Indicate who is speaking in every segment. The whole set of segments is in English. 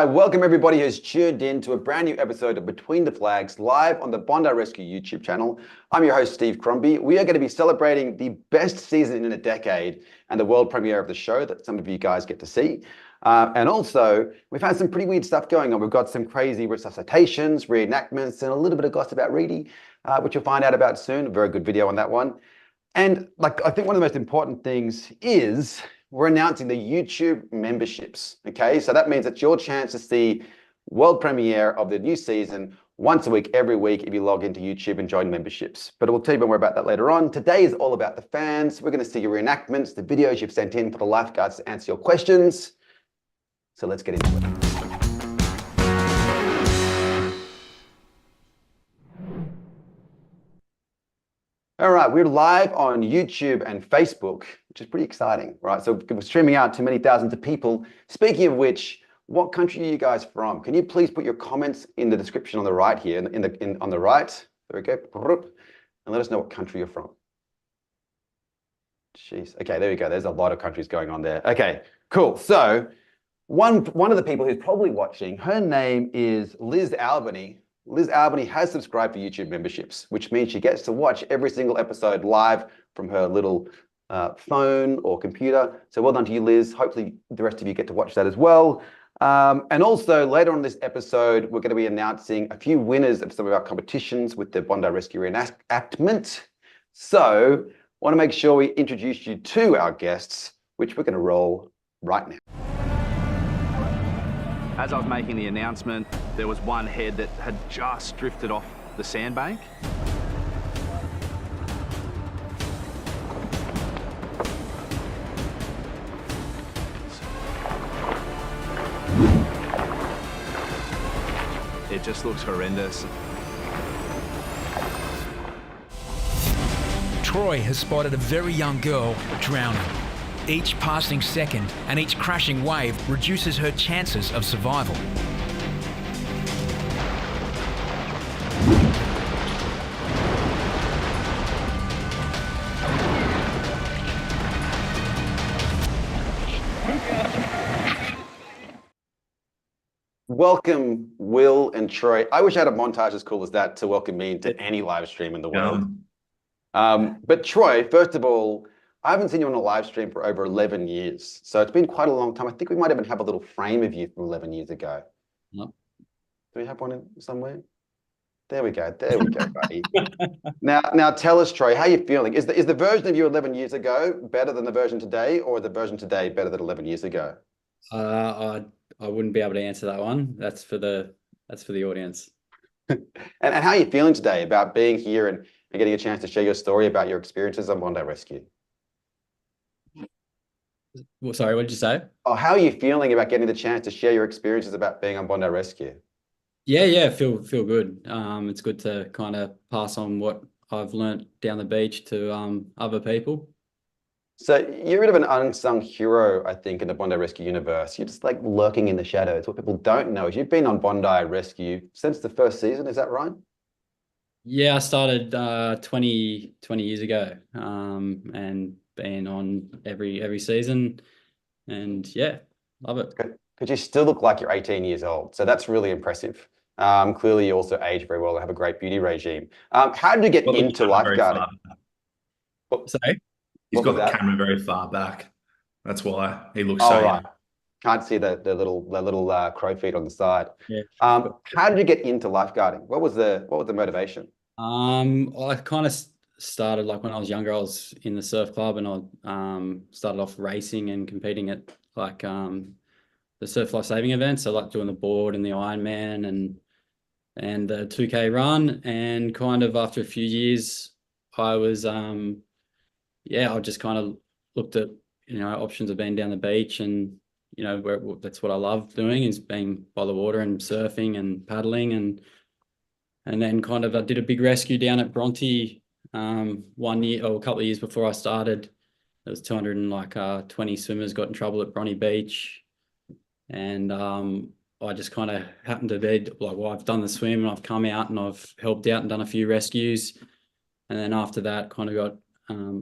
Speaker 1: right, welcome everybody who's tuned in to a brand new episode of Between the Flags live on the Bondi Rescue YouTube channel. I'm your host, Steve Crombie. We are going to be celebrating the best season in a decade and the world premiere of the show that some of you guys get to see. And also, we've had some pretty weird stuff going on. We've got some crazy resuscitations, reenactments, and a little bit of gossip about Reidy, which you'll find out about soon. A very good video on that one. And I think one of the most important things is we're announcing the YouTube memberships, okay? So that means it's your chance to see world premiere of the new season once a week, every week, if you log into YouTube and join memberships. But we'll tell you more about that later on. Today is all about the fans. We're gonna see your reenactments, the videos you've sent in for the lifeguards to answer your questions. So let's get into it. All right, we're live on YouTube and Facebook, which is pretty exciting, right? So we're streaming out to many thousands of people. Speaking of which, what country are you guys from? Can you please put your comments in the description on the right here, on the right? There we go. And let us know what country you're from. Jeez. Okay, there we go. There's a lot of countries going on there. Okay, cool. So one of the people who's probably watching, her name is Liz Albany. Liz Albany has subscribed for YouTube memberships, which means she gets to watch every single episode live from her little phone or computer. So well done to you, Liz. Hopefully the rest of you get to watch that as well. And also later on this episode, we're going to be announcing a few winners of some of our competitions with the Bondi Rescue reenactment. So I want to make sure we introduce you to our guests, which we're going to roll right now.
Speaker 2: As I was making the announcement, there was one head that had just drifted off the sandbank. It just looks horrendous.
Speaker 3: Troy has spotted a very young girl drowning. Each passing second and each crashing wave reduces her chances of survival.
Speaker 1: Welcome, Will and Troy. I wish I had a montage as cool as that to welcome me into any live stream in the world. But Troy, first of all, I haven't seen you on a live stream for over 11 years. So it's been quite a long time. I think we might even have a little frame of you from 11 years ago. Yep. Do we have one somewhere? There we go. There we go, buddy. Now tell us, Troy, how are you feeling? Is the version of you 11 years ago better than the version today, or the version today better than 11 years ago?
Speaker 4: I wouldn't be able to answer that one. That's for the audience.
Speaker 1: and how are you feeling today about being here and getting a chance to share your story about your experiences on Bondi Rescue?
Speaker 4: Well, sorry, what did you say?
Speaker 1: Oh, how are you feeling about getting the chance to share your experiences about being on Bondi Rescue?
Speaker 4: Yeah, feel good. It's good to kind of pass on what I've learnt down the beach to other people. So
Speaker 1: you're a bit of an unsung hero, I think, in the Bondi Rescue universe. You're just like lurking in the shadows. What people don't know is you've been on Bondi Rescue since the first season. Is that right?
Speaker 4: Yeah, I started 20 years ago, and been on every season, and yeah, love it.
Speaker 1: Because you still look like you're 18 years old, so that's really impressive. Clearly you also age very well and have a great beauty regime. How did you get into lifeguarding?
Speaker 4: Sorry?
Speaker 5: He's got the camera very far back. That's why he looks so young.
Speaker 1: Can't see the little crow feet on the side.
Speaker 4: Yeah.
Speaker 1: How did you get into lifeguarding? What was the motivation?
Speaker 4: I kind of started like when I was younger. I was in the surf club, and I started off racing and competing at like the surf life saving events. So like doing the board and the Ironman and the 2K run. And kind of after a few years, I was I just kind of looked at options of being down the beach, and that's what I love doing, is being by the water and surfing and paddling, and then kind of I did a big rescue down at Bronte 1 year or a couple of years before I started. There was 220 swimmers got in trouble at Bondi Beach, and I just kind of happened to be like, well, I've done the swim and I've come out and I've helped out and done a few rescues, and then after that kind of got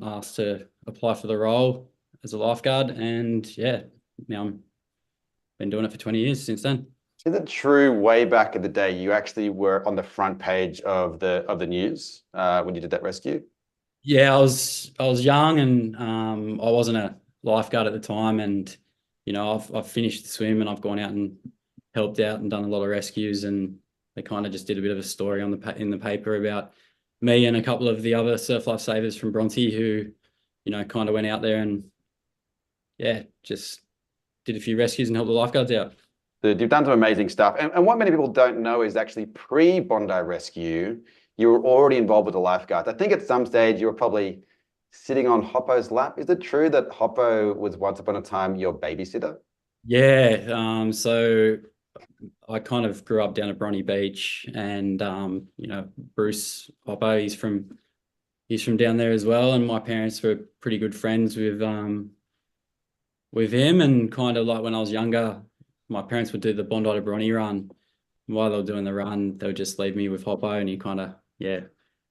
Speaker 4: asked to apply for the role as a lifeguard, and yeah, now I'm been doing it for 20 years since then.
Speaker 1: Is it true way back in the day you actually were on the front page of the news when you did that rescue?
Speaker 4: Yeah, I was young and I wasn't a lifeguard at the time, and I've finished the swim and I've gone out and helped out and done a lot of rescues, and they kind of just did a bit of a story on in the paper about me and a couple of the other surf lifesavers from Bronte who kind of went out there and just did a few rescues and helped the lifeguards out.
Speaker 1: Dude, you've done some amazing stuff. And what many people don't know is actually pre-Bondi Rescue, you were already involved with the lifeguards. I think at some stage you were probably sitting on Hoppo's lap. Is it true that Hoppo was once upon a time your babysitter?
Speaker 4: Yeah, so I kind of grew up down at Bondi Beach, and Bruce Hoppo, he's from down there as well, and my parents were pretty good friends with him, and kind of like when I was younger, my parents would do the Bondi to Bronte run. While they were doing the run, they would just leave me with Hoppo, and he kind of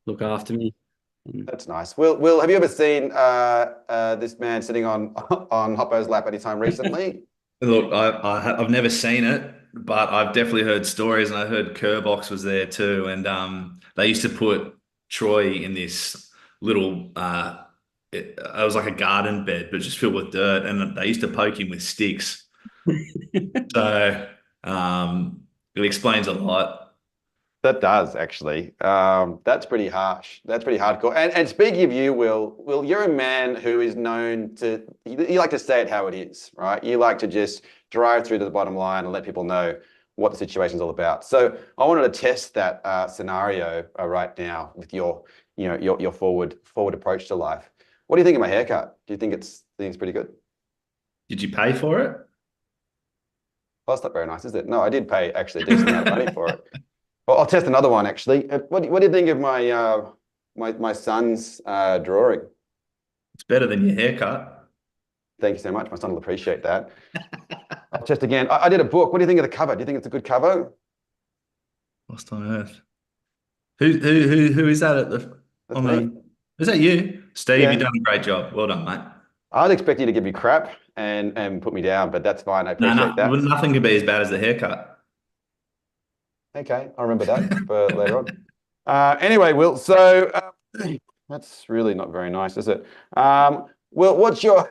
Speaker 4: look after me.
Speaker 1: That's nice. Will, have you ever seen this man sitting on on Hoppo's lap anytime recently?
Speaker 5: Look, I've never seen it, but I've definitely heard stories, and I heard Kerbox was there too. And they used to put Troy in this little, it was like a garden bed, but just filled with dirt, and they used to poke him with sticks. So it explains a lot.
Speaker 1: That does actually. That's pretty harsh. That's pretty hardcore. And speaking of you, Will, you're a man who is known to you like to say it how it is, right? You like to just drive through to the bottom line and let people know what the situation is all about. So I wanted to test that scenario right now with your forward approach to life. What do you think of my haircut? Do you think it's pretty good?
Speaker 5: Did you pay for it?
Speaker 1: Well, that's not very nice, is it? No, I did pay actually a decent amount of money for it. Well, I'll test another one actually. What do you think of my son's drawing?
Speaker 5: It's better than your haircut.
Speaker 1: Thank you so much. My son will appreciate that. I'll test again. I did a book. What do you think of the cover? Do you think it's a good cover?
Speaker 5: Lost on Earth. Who is that at the
Speaker 1: That's me.
Speaker 5: Is that you? Steve,
Speaker 1: Yeah.
Speaker 5: you've done a great job. Well done, mate.
Speaker 1: I'd expect you to give me crap and put me down, but that's fine. I appreciate that.
Speaker 5: Nothing could be as bad as the haircut.
Speaker 1: Okay, I'll remember that for later on. Anyway, Will, so that's really not very nice, is it? Will, what's your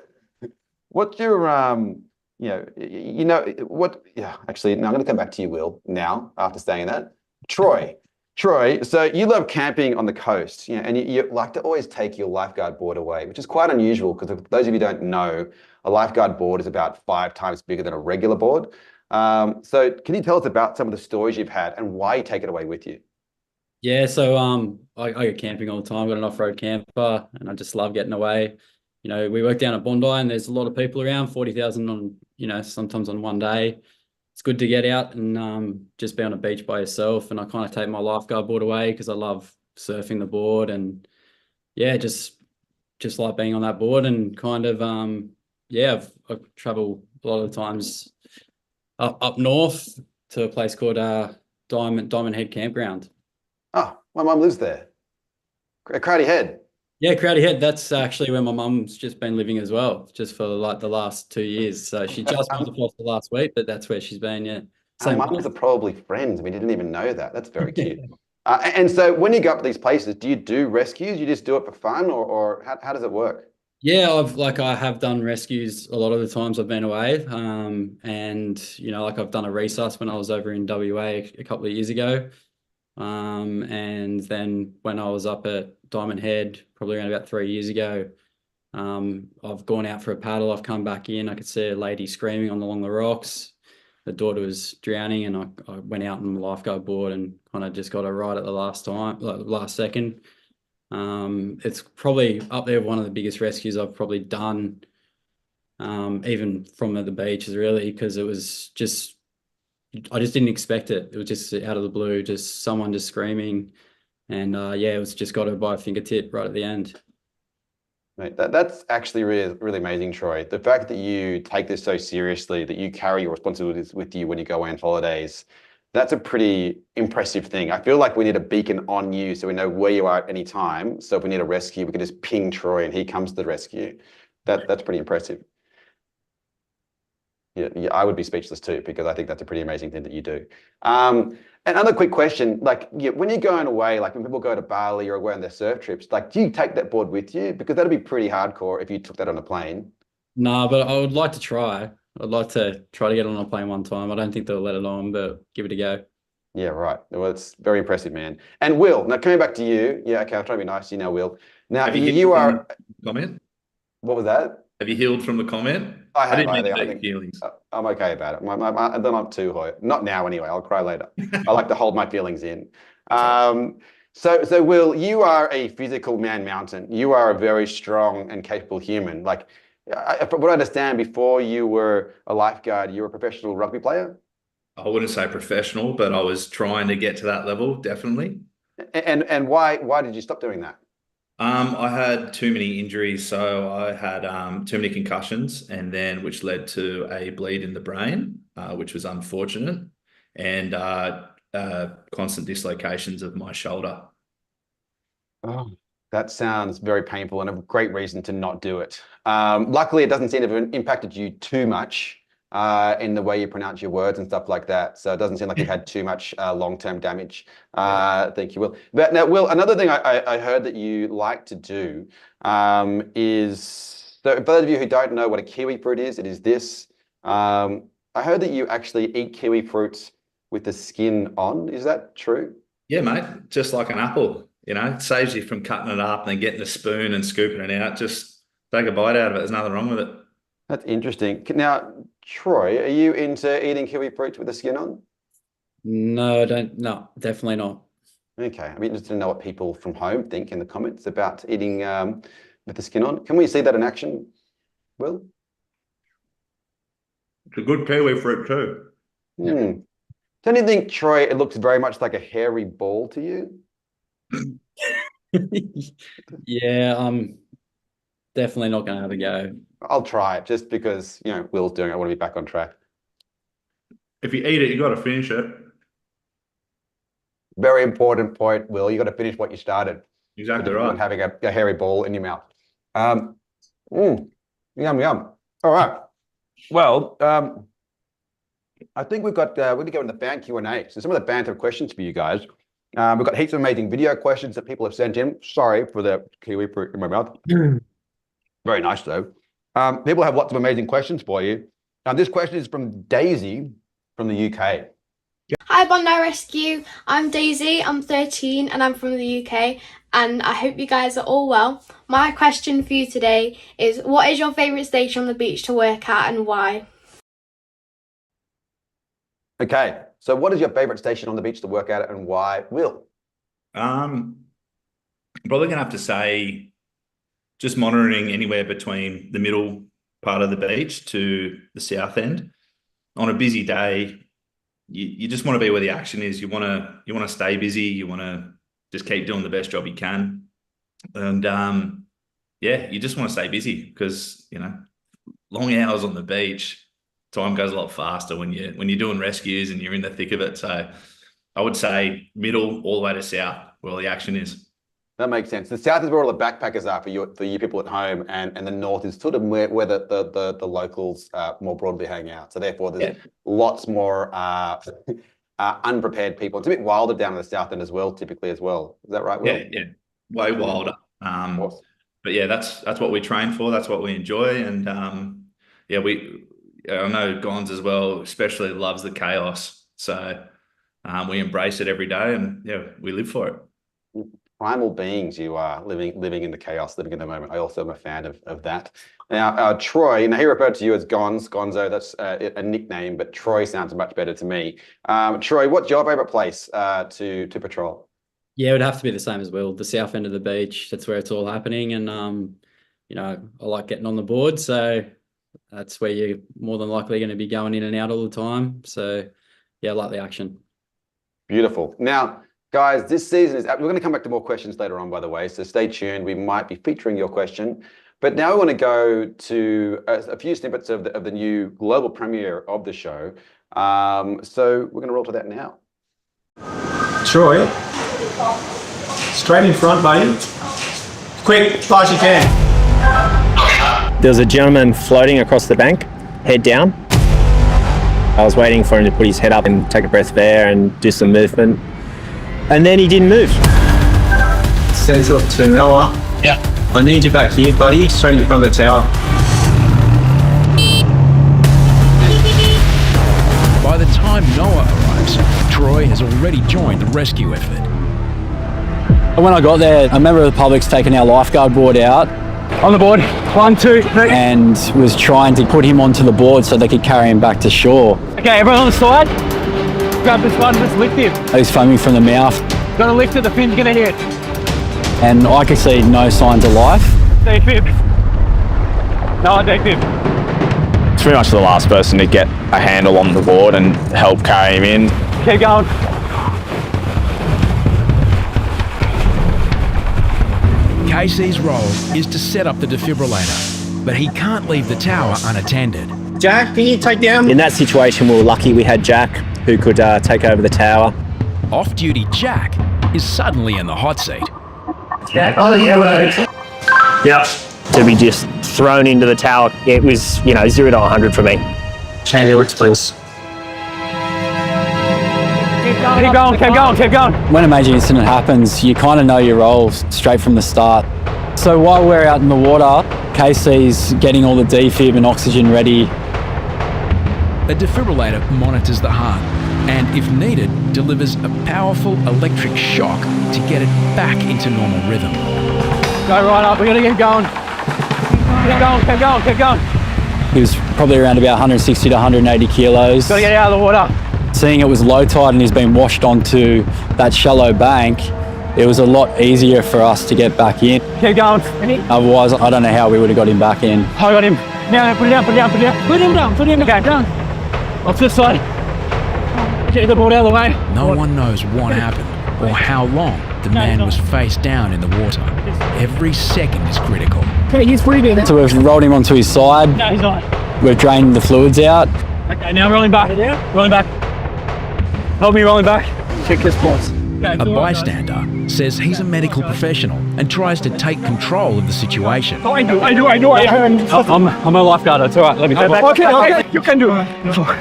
Speaker 1: yeah, actually, no, I'm going to come back to you, Will, now after saying that. Troy, so you love camping on the coast, and you like to always take your lifeguard board away, which is quite unusual because those of you who don't know, a lifeguard board is about 5 times bigger than a regular board. So can you tell us about some of the stories you've had and why you take it away with you?
Speaker 4: Yeah, so I go camping all the time. I've got an off-road camper, and I just love getting away. We work down at Bondi, and there's a lot of people around, 40,000 on, sometimes on one day. It's good to get out and just be on a beach by yourself. And I kind of take my lifeguard board away because I love surfing the board, and just like being on that board, and kind of I travel a lot of the times up north to a place called Diamond Head Campground.
Speaker 1: Oh, my mum lives there. Crowdy Head.
Speaker 4: Yeah, Crowdy Head. That's actually where my mum's just been living as well, just for like the last 2 years. So she just went across the last week, but that's where she's been. Yeah,
Speaker 1: Our mums are probably friends. We didn't even know that. That's very cute. And so when you go up to these places, do you do rescues? You just do it for fun, or how does it work?
Speaker 4: Yeah, I have done rescues a lot of the times I've been away. And I've done a resus when I was over in WA a couple of years ago. And then when I was up at Diamond Head, probably around about 3 years ago, I've gone out for a paddle. I've come back in. I could see a lady screaming along the rocks. Her daughter was drowning, and I went out on the lifeguard board and kind of just got her right at the last second. It's probably up there one of the biggest rescues I've probably done, even from the beaches, really, because it was just, I just didn't expect it. It was just out of the blue, just someone just screaming, and it was just got her by a fingertip right at the end.
Speaker 1: Mate, that's actually really, really amazing, Troy. The fact that you take this so seriously, that you carry your responsibilities with you when you go away on holidays, that's a pretty impressive thing. I feel like we need a beacon on you so we know where you are at any time. So if we need a rescue, we can just ping Troy and he comes to the rescue. That's pretty impressive. yeah, I would be speechless too, because I think that's a pretty amazing thing that you do. Another quick question, like when you're going away, like when people go to Bali or go on their surf trips, like do you take that board with you? Because that'd be pretty hardcore if you took that on a plane.
Speaker 4: No, but I would like to try. I'd like to try to get on a plane one time. I don't think they'll let it on, but give it a go.
Speaker 1: Yeah, right. Well, it's very impressive, man. And Will, now coming back to you. Yeah, okay, I'll try to be nice to you now, Will. Now,
Speaker 5: Have
Speaker 1: you are...
Speaker 5: comment?
Speaker 1: What was that?
Speaker 5: Have you healed from the comment?
Speaker 1: I have.
Speaker 5: didn't mean to
Speaker 1: I
Speaker 5: hurt
Speaker 1: think
Speaker 5: your feelings.
Speaker 1: I'm okay about it. They're not too high. Not now, anyway. I'll cry later. I like to hold my feelings in. So Will, you are a physical man mountain. You are a very strong and capable human. Like, from what I understand, before you were a lifeguard, you were a professional rugby player?
Speaker 5: I wouldn't say professional, but I was trying to get to that level, definitely.
Speaker 1: And why did you stop doing that?
Speaker 5: I had too many injuries, so I had too many concussions, and then which led to a bleed in the brain, which was unfortunate, and constant dislocations of my shoulder.
Speaker 1: Oh, that sounds very painful and a great reason to not do it. Luckily, it doesn't seem to have impacted you too much in the way you pronounce your words and stuff like that. So it doesn't seem like you had too much long-term damage. Thank you, Will. But now, Will, another thing I heard that you like to do is, so for those of you who don't know what a kiwi fruit is, it is this. I heard that you actually eat kiwi fruits with the skin on. Is that true?
Speaker 5: Yeah, mate, just like an apple. It saves you from cutting it up and then getting a spoon and scooping it out. Just take a bite out of it. There's nothing wrong with it.
Speaker 1: That's interesting. Now, Troy, are you into eating kiwi fruits with the skin on?
Speaker 4: No, I don't. No, definitely not.
Speaker 1: Okay, I'm interested to know what people from home think in the comments about eating with the skin on. Can we see that in action, Will?
Speaker 5: It's a good kiwi fruit too.
Speaker 1: Don't you think, Troy, it looks very much like a hairy ball to you?
Speaker 4: Yeah, I'm definitely not going to have a go.
Speaker 1: I'll try it just because, Will's doing it. I want to be back on track.
Speaker 5: If you eat it, you got to finish it.
Speaker 1: Very important point, Will. You got to finish what you started.
Speaker 5: Exactly right.
Speaker 1: Having a hairy ball in your mouth. Yum, yum. All right. Well, I think we're going to go into the fan Q&A. So some of the fans have questions for you guys. We've got heaps of amazing video questions that people have sent in. Sorry for the kiwi fruit in my mouth. Very nice, though. People have lots of amazing questions for you. This question is from Daisy from the UK.
Speaker 6: Hi Bondi Rescue, I'm Daisy, I'm 13 and I'm from the UK and I hope you guys are all well. My question for you today is, what is your favourite station on the beach to work at and why?
Speaker 1: Okay, so what is your favourite station on the beach to work at and why, Will?
Speaker 5: I'm probably going to have to say just monitoring anywhere between the middle part of the beach to the south end. On a busy day, you just want to be where the action is. You want to stay busy. You want to just keep doing the best job you can. And you just want to stay busy because, long hours on the beach, time goes a lot faster when you're doing rescues and you're in the thick of it. So I would say middle all the way to south where all the action is.
Speaker 1: That makes sense. The south is where all the backpackers are for you people at home, and the north is sort of where the locals more broadly hang out. So therefore, there's lots more unprepared people. It's a bit wilder down in the south end as well, typically as well. Is that right, Will?
Speaker 5: Yeah, way wilder. Awesome. But yeah, that's what we train for. That's what we enjoy, and I know Gonzo as well, especially loves the chaos. So we embrace it every day, and we live for it.
Speaker 1: Primal beings you are, living in the chaos, living in the moment. I also am a fan of that. Now, Troy, he referred to you as Gonzo. That's a nickname, but Troy sounds much better to me. Troy, what's your favourite place to patrol?
Speaker 4: Yeah, it would have to be the same as Will. The south end of the beach. That's where it's all happening, and I like getting on the board, so that's where you're more than likely going to be going in and out all the time. So yeah, I like the action. Beautiful.
Speaker 1: Now, guys, this season we're going to come back to more questions later on, by the way, so stay tuned. We might be featuring your question. But now we want to go to a few snippets of the new global premiere of the show. So we're going to roll to that now.
Speaker 7: Troy, straight in front, buddy. Quick, fast as you can.
Speaker 8: There was a gentleman floating across the bank, head down.
Speaker 7: I was waiting for him to put his head up and take a breath of air and do some movement. And then he didn't move. Sends off to Noah. Yeah. I need you back here, buddy, straight in front of the tower.
Speaker 3: By the time Noah arrives, Troy has already joined the rescue effort.
Speaker 4: When I got there, a member of the public's taken our lifeguard board out.
Speaker 7: On the board. 1, 2, 3.
Speaker 4: And was trying to put him onto the board so they could carry him back to shore.
Speaker 7: Okay, everyone on the side. Grab this one, just lift him.
Speaker 4: He was foaming from the mouth.
Speaker 7: Gotta lift it, the fin's gonna hit.
Speaker 4: And I could see no signs of life.
Speaker 7: Defib. No, defib. It's pretty much the last person to get a handle on the board and help carry him in. Keep going.
Speaker 3: Casey's role is to set up the defibrillator, but he can't leave the tower unattended.
Speaker 7: Jack, can you take down? In that situation, we were lucky we had Jack, who could take over the tower.
Speaker 3: Off-duty Jack is suddenly in the hot seat.
Speaker 7: Jack, oh yeah, yep. To be just thrown into the tower, it was, 0 to 100 for me. Ambulance, please. Keep going, keep going, keep going.
Speaker 4: When a major incident happens, you kind of know your role straight from the start. So while we're out in the water, Casey's getting all the defib and oxygen ready.
Speaker 3: A defibrillator monitors the heart and, if needed, delivers a powerful electric shock to get it back into normal rhythm.
Speaker 7: Go right up, we're gonna keep going. Keep going, keep going, keep going.
Speaker 4: He was probably around about 160 to 180 kilos.
Speaker 7: Gotta get out of the water.
Speaker 4: Seeing it was low tide and he's been washed onto that shallow bank, it was a lot easier for us to get back in.
Speaker 7: Keep going.
Speaker 4: Otherwise, I don't know how we would have got him back in.
Speaker 7: I got him. Now, put it down, put it down, put it down. Put him down, put him down. Okay, down. Off this side. Get the board out of the way.
Speaker 3: No one knows what happened or how long the man was face down in the water. Every second is critical.
Speaker 7: Okay, he's breathing.
Speaker 4: So we've rolled him onto his side.
Speaker 7: No, he's not.
Speaker 4: We've drained the fluids out.
Speaker 7: Okay, now rolling back. Rolling back. Help me rolling back. Check his pulse.
Speaker 3: A bystander says he's a medical professional and tries to take control of the situation.
Speaker 7: Oh, I do. I'm a lifeguard, it's all right. Let me take Okay, you can do it.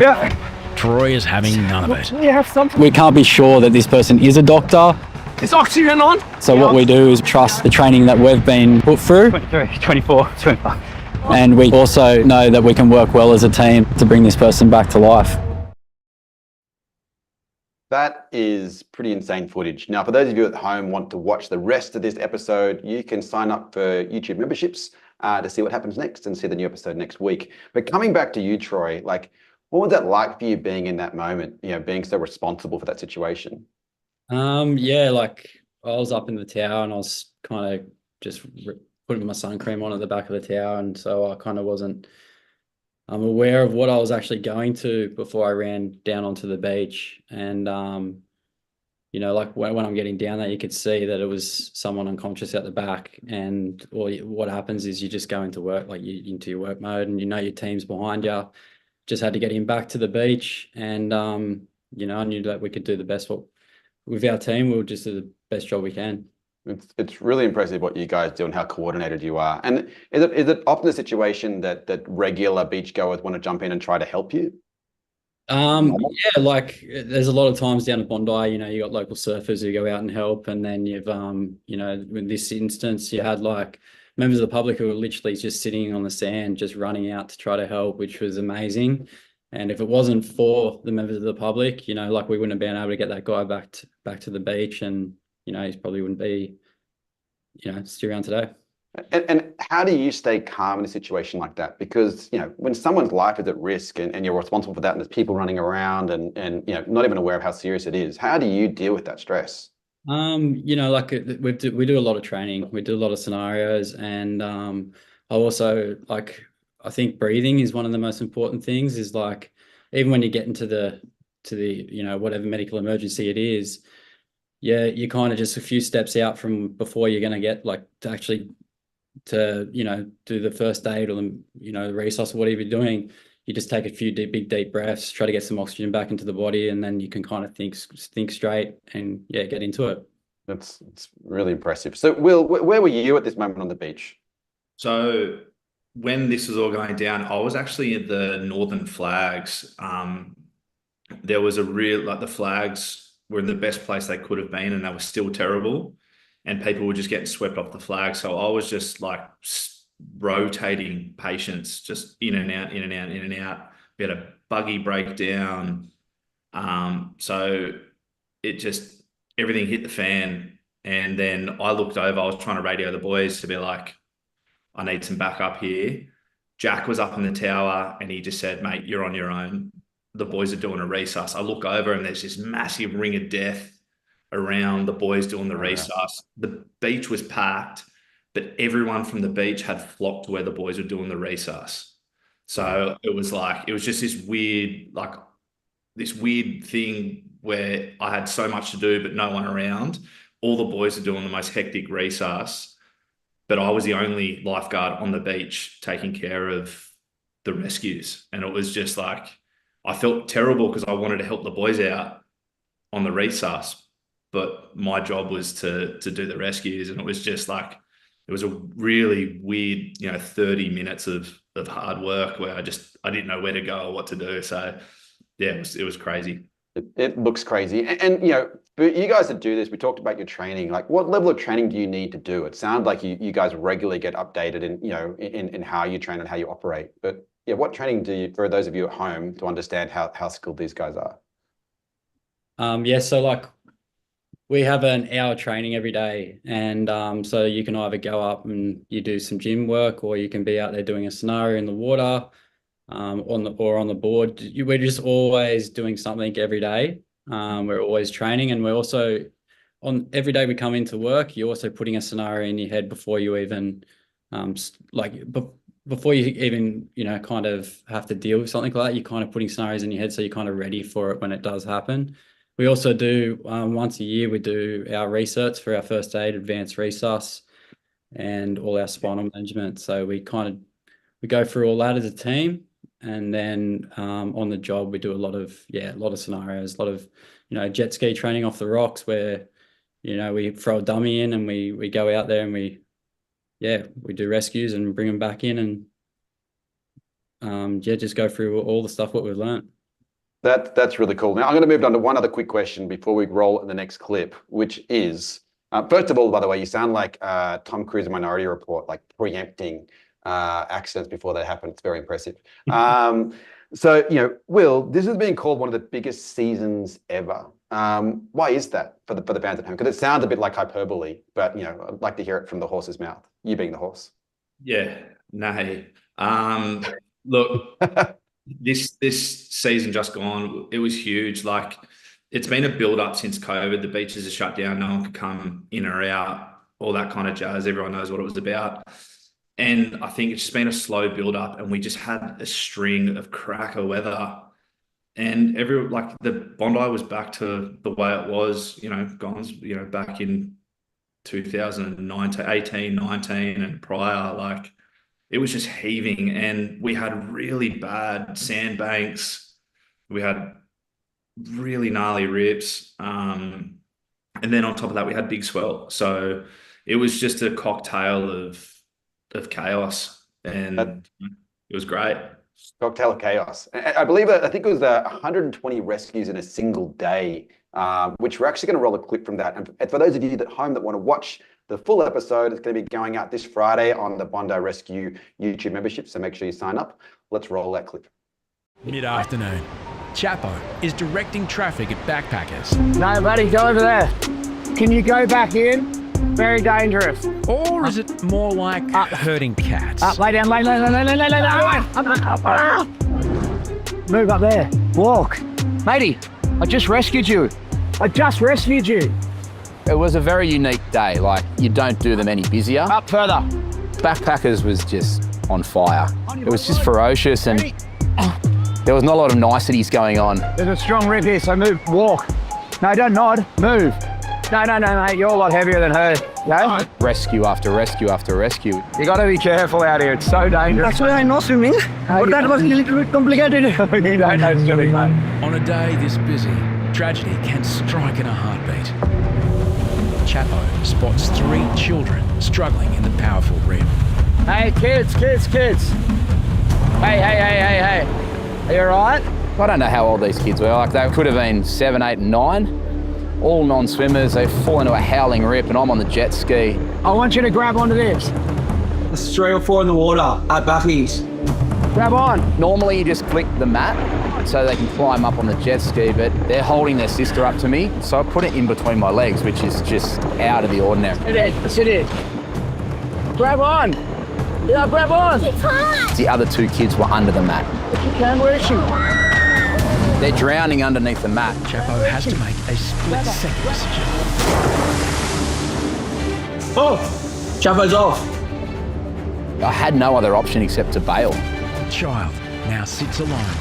Speaker 7: Yeah.
Speaker 3: Troy is having none of it.
Speaker 7: We have something.
Speaker 4: We can't be sure that this person is a doctor.
Speaker 7: Is oxygen on?
Speaker 4: So what we do is trust the training that we've been put through.
Speaker 7: 23, 24, 25.
Speaker 4: And we also know that we can work well as a team to bring this person back to life.
Speaker 1: That is pretty insane footage. Now, for those of you at home want to watch the rest of this episode, you can sign up for YouTube memberships to see what happens next and see the new episode next week. But coming back to you, Troy, what was that like for you being in that moment, being so responsible for that situation?
Speaker 4: Yeah, I was up in the tower and I was kind of just putting my sun cream on at the back of the tower, and so I kind of wasn't aware of what I was actually going to before I ran down onto the beach. And when I'm getting down there, you could see that it was someone unconscious at the back. And what happens is you just go into work, into your work mode, and your team's behind you. Just had to get him back to the beach, and I knew that we could do the best with our team. We'll just do the best job we can.
Speaker 1: It's really impressive what you guys do and how coordinated you are. And is it often a situation that regular beachgoers want to jump in and try to help you?
Speaker 4: Yeah, there's a lot of times down at Bondi, you got local surfers who go out and help, and then you've in this instance you had members of the public who were literally just sitting on the sand, just running out to try to help, which was amazing. And if it wasn't for the members of the public, we wouldn't have been able to get that guy back to the beach, and he probably wouldn't be, still around today.
Speaker 1: And how do you stay calm in a situation like that? Because, when someone's life is at risk and you're responsible for that, and there's people running around and not even aware of how serious it is, how do you deal with that stress?
Speaker 4: We do a lot of training. We do a lot of scenarios, and I also I think breathing is one of the most important things. Is even when you get into the whatever medical emergency it is, you're kind of just a few steps out from before you're going to get to actually do the first aid or the resus or whatever you're doing. You just take a few big deep breaths, try to get some oxygen back into the body, and then you can kind of think straight and get into it.
Speaker 1: It's really impressive. So Will, where were you at this moment on the beach?
Speaker 5: So when this was all going down, I was actually at the Northern Flags there was a real, like the flags were in the best place they could have been and they were still terrible. And people were just getting swept off the flag. So I was just like rotating patients, just in and out, in and out, in and out. We had a buggy breakdown. So it just, everything hit the fan. And then I looked over, I was trying to radio the boys to be like, I need some backup here. Jack was up in the tower and he just said, mate, you're on your own. The boys are doing a resus. I look over and there's this massive ring of death around the boys doing the resus. The beach was packed, but everyone from the beach had flocked to where the boys were doing the resus. So it was just this weird thing where I had so much to do, but no one around. All the boys are doing the most hectic resus, but I was the only lifeguard on the beach taking care of the rescues. And it was just like, I felt terrible because I wanted to help the boys out on the resus, but my job was to do the rescues. And it was just like, it was a really weird, 30 minutes of hard work where I didn't know where to go or what to do. So yeah, it was crazy.
Speaker 1: It looks crazy. And for you guys to do this, we talked about your training. Like, what level of training do you need to do? It sounds like you guys regularly get updated in how you train and how you operate. But yeah, what training do you, for those of you at home, to understand how skilled these guys are?
Speaker 4: So like we have an hour training every day, and so you can either go up and you do some gym work, or you can be out there doing a scenario in the water, on the board. We're just always doing something every day. We're always training, and we're also every day we come into work, you're also putting a scenario in your head before you even before you even kind of have to deal with something like that. You're kind of putting scenarios in your head, so you're kind of ready for it when it does happen. We also do once a year, we do our research for our first aid, advanced resus, and all our spinal management. So we go through all that as a team, and then on the job we do a lot of scenarios, a lot of jet ski training off the rocks, where we throw a dummy in and we go out there and we do rescues and bring them back in, and just go through all the stuff what we've learned.
Speaker 1: That's really cool. Now I'm going to move on to one other quick question before we roll in the next clip, which is, first of all, by the way, you sound like Tom Cruise in Minority Report, like preempting accidents before they happen. It's very impressive. So, Will, this has been called one of the biggest seasons ever. Why is that for the fans at home? Because it sounds a bit like hyperbole, but I'd like to hear it from the horse's mouth. You being the horse.
Speaker 5: Yeah, no. Look, this season just gone, it was huge. Like, it's been a build up since COVID. The beaches are shut down. No one could come in or out, all that kind of jazz. Everyone knows what it was about. And I think it's just been a slow build up, and we just had a string of cracker weather. And the Bondi was back to the way it was, back in 2019, 18, 19 and prior. Like, it was just heaving, and we had really bad sandbanks. We had really gnarly rips. And then on top of that, we had big swell. So it was just a cocktail of chaos, and it was great.
Speaker 1: Cocktail of chaos. I think it was 120 rescues in a single day, which we're actually going to roll a clip from that. And for those of you at home that want to watch the full episode, it's going to be going out this Friday on the Bondi Rescue YouTube membership, so make sure you sign up. Let's roll that clip.
Speaker 3: Mid-afternoon, Chapo is directing traffic at backpackers.
Speaker 8: No, buddy, go over there. Can you go back in? Very dangerous.
Speaker 3: Or is it more like herding cats?
Speaker 8: Up, lay down, lay. Move up there. Walk. Matey, I just rescued you.
Speaker 9: It was a very unique day. Like, you don't do them any busier.
Speaker 8: Up further.
Speaker 9: Backpackers was just on fire. It was just ferocious, and there was not a lot of niceties going on.
Speaker 8: There's a strong rip here, so move, walk. No, don't nod, move. No, mate, you're a lot heavier than her. Yeah?
Speaker 9: Rescue after rescue after rescue.
Speaker 8: You got to be careful out here. It's so dangerous.
Speaker 10: That's why I know swimming, but that was a little bit complicated.
Speaker 8: You don't know swimming, mate.
Speaker 3: On a day this busy, tragedy can strike in a heartbeat. Chapo spots 3 children struggling in the powerful rip.
Speaker 8: Hey, kids. Hey. Are you all right?
Speaker 9: I don't know how old these kids were. Like, they could have been 7, 8, and 9. All non-swimmers. They fall into a howling rip, and I'm on the jet ski.
Speaker 8: I want you to grab onto this.
Speaker 7: There's 3 or 4 in the water at Buffy's.
Speaker 8: Grab on.
Speaker 9: Normally, you just flick the mat so they can climb up on the jet ski, but they're holding their sister up to me, so I put it in between my legs, which is just out of the ordinary.
Speaker 8: Sit in. Grab on. Yeah, grab on.
Speaker 9: The other 2 kids were under the mat.
Speaker 8: You can, where is she?
Speaker 9: They're drowning underneath the mat.
Speaker 3: Chappo has to make a split-second decision.
Speaker 7: Oh, Chappo's off.
Speaker 9: I had no other option except to bail.
Speaker 3: The child now sits alone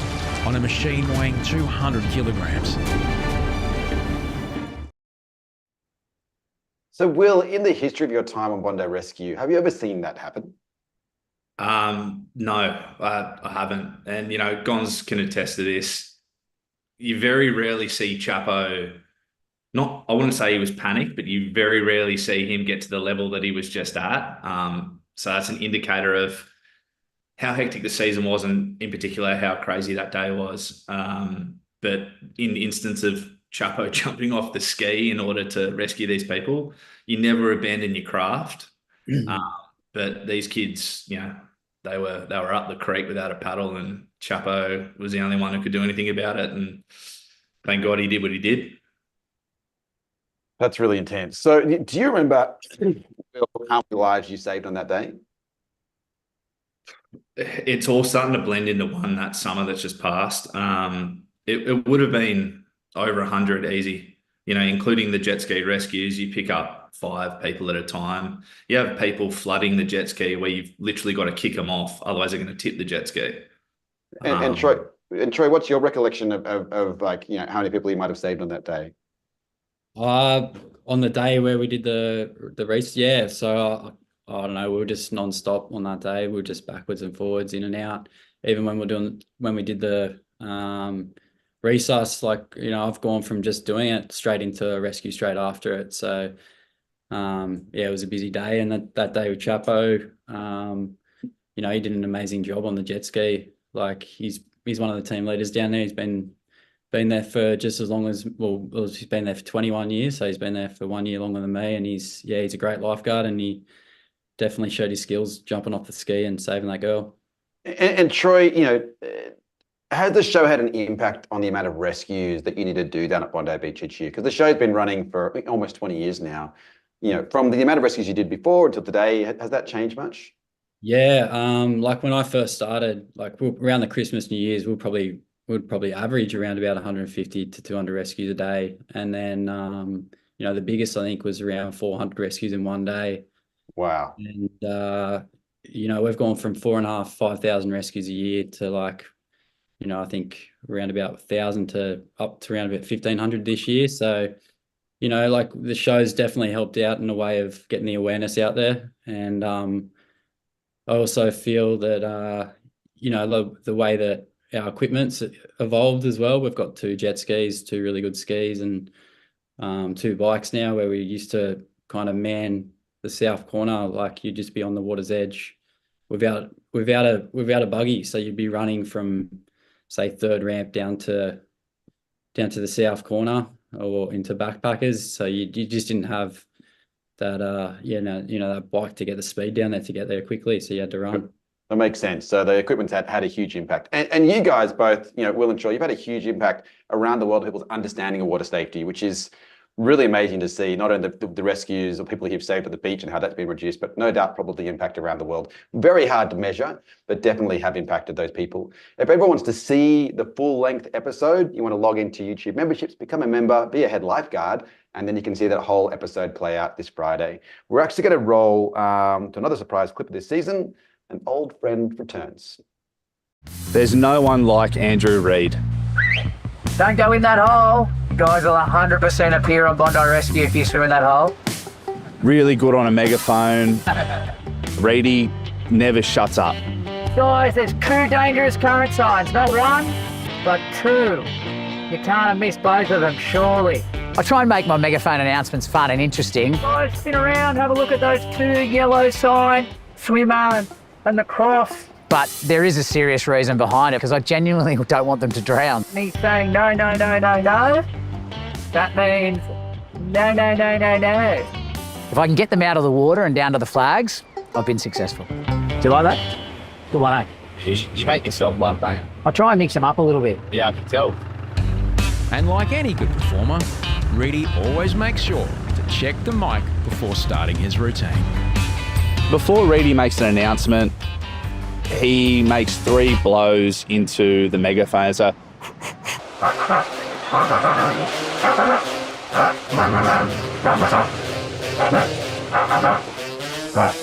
Speaker 3: on a machine weighing 200 kilograms.
Speaker 1: So, Will, in the history of your time on Bondi Rescue, have you ever seen that happen?
Speaker 5: No, I haven't. And, you know, Gonz can attest to this. You very rarely see Chappo, I wouldn't say he was panicked, but you very rarely see him get to the level that he was just at. So that's an indicator of how hectic the season was, and in particular, how crazy that day was. But in the instance of Chappo jumping off the ski in order to rescue these people, you never abandon your craft. But these kids, you know, they were up the creek without a paddle, and Chappo was the only one who could do anything about it. And thank God he did what he did.
Speaker 1: That's really intense. So, do you remember how many lives you saved on that day?
Speaker 5: It's all starting to blend into one that summer that's just passed. It would have been over 100 easy, you know, including the jet ski rescues. You pick up 5 people at a time. You have people flooding the jet ski where you've literally got to kick them off, otherwise they're going to tip the jet ski.
Speaker 1: And Troy, what's your recollection of like, you know, how many people you might have saved on that day?
Speaker 4: On the day where we did the race, yeah. So I don't know, we were just non-stop on that day. We were just backwards and forwards, in and out. Even when we did the resus, like, you know, I've gone from just doing it straight into a rescue straight after it. So yeah, it was a busy day. And that day with Chappo, you know, he did an amazing job on the jet ski. Like, he's one of the team leaders down there. He's been there for just as long as, he's been there for 21 years. So he's been there for 1 year longer than me. And he's a great lifeguard, and he definitely showed his skills jumping off the ski and saving that girl.
Speaker 1: And Troy, you know, has the show had an impact on the amount of rescues that you need to do down at Bondi Beach each year? Because the show's been running for almost 20 years now. You know, from the amount of rescues you did before until today, has that changed much?
Speaker 4: Yeah, like when I first started, like around the Christmas, New Year's, we'd probably average around about 150 to 200 rescues a day. And then, you know, the biggest I think was around 400 rescues in one day.
Speaker 1: Wow.
Speaker 4: And, you know, we've gone from 4,500, 5,000 rescues a year to, like, you know, I think around about 1,000 to up to around about 1,500 this year. So, you know, like, the show's definitely helped out in a way of getting the awareness out there. And I also feel that, you know, the way that our equipment's evolved as well. We've got 2 jet skis, 2 really good skis, and 2 bikes now, where we used to kind of man the south corner, like you'd just be on the water's edge without a buggy. So you'd be running from, say, 3rd ramp down to the south corner or into backpackers. So you just didn't have that you know that bike to get the speed down there to get there quickly. So you had to run.
Speaker 1: That makes sense. So the equipment's had a huge impact. And you guys both, you know, Will and Troy, you've had a huge impact around the world, people's understanding of water safety, which is really amazing to see, not only the rescues of people you've saved at the beach and how that's been reduced, but no doubt probably impact around the world. Very hard to measure, but definitely have impacted those people. If everyone wants to see the full-length episode, you want to log into YouTube memberships, become a member, be a head lifeguard, and then you can see that whole episode play out this Friday. We're actually going to roll to another surprise clip of this season. An old friend returns.
Speaker 11: There's no one like Andrew Reidy.
Speaker 8: Don't go in that hole. Guys will 100% appear on Bondi Rescue if you swim in that hole.
Speaker 11: Really good on a megaphone. Reidy never shuts up.
Speaker 8: Guys, there's 2 dangerous current signs. Not 1, but 2. You can't miss both of them, surely.
Speaker 12: I try and make my megaphone announcements fun and interesting.
Speaker 8: Guys, spin around, have a look at those 2 yellow signs. Swimmer and the cross.
Speaker 12: But there is a serious reason behind it because I genuinely don't want them to drown.
Speaker 8: Me saying no, no, no, no, no. That means no, no, no, no, no.
Speaker 12: If I can get them out of the water and down to the flags, I've been successful. Do you like that? Good one, eh?
Speaker 9: You make yourself love, mate.
Speaker 12: I try and mix them up a little bit.
Speaker 9: Yeah, I can tell.
Speaker 3: And like any good performer, Reidy always makes sure to check the mic before starting his routine.
Speaker 11: Before Reidy makes an announcement, he makes 3 blows into the megaphone. So,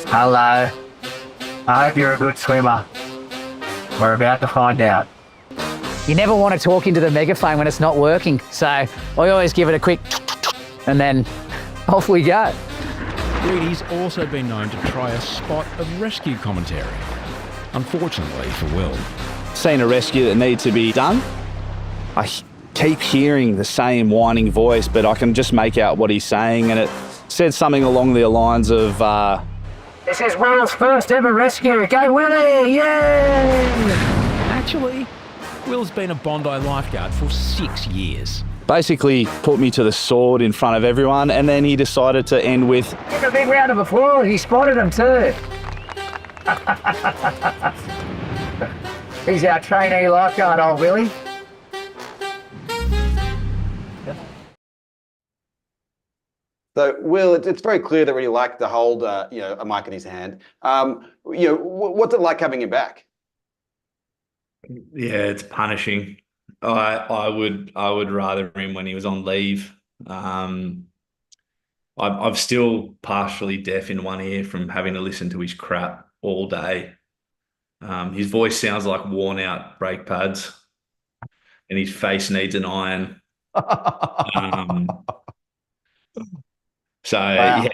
Speaker 8: Hello. I hope you're a good swimmer. We're about to find out.
Speaker 12: You never want to talk into the megaphone when it's not working, so I always give it a quick and then off we go.
Speaker 3: Reidy's also been known to try a spot of rescue commentary. Unfortunately for Will.
Speaker 11: seen a rescue that needs to be done. I keep hearing the same whining voice, but I can just make out what he's saying, and it said something along the lines of,
Speaker 8: This is Will's first ever rescue. Go Willie! Yay!
Speaker 3: Actually, Will's been a Bondi lifeguard for 6 years.
Speaker 11: basically put me to the sword in front of everyone, and then he decided to end with,
Speaker 8: Give a big round of applause. He spotted him too. He's our trainee lifeguard, old Willie.
Speaker 1: So, Will, it's very clear that he liked to hold, a mic in his hand. What's it like having him back?
Speaker 5: Yeah, it's punishing. I would rather him when he was on leave. I'm still partially deaf in one ear from having to listen to his crap all day. His voice sounds like worn out brake pads, and his face needs an iron. So
Speaker 1: Wow.
Speaker 5: yeah,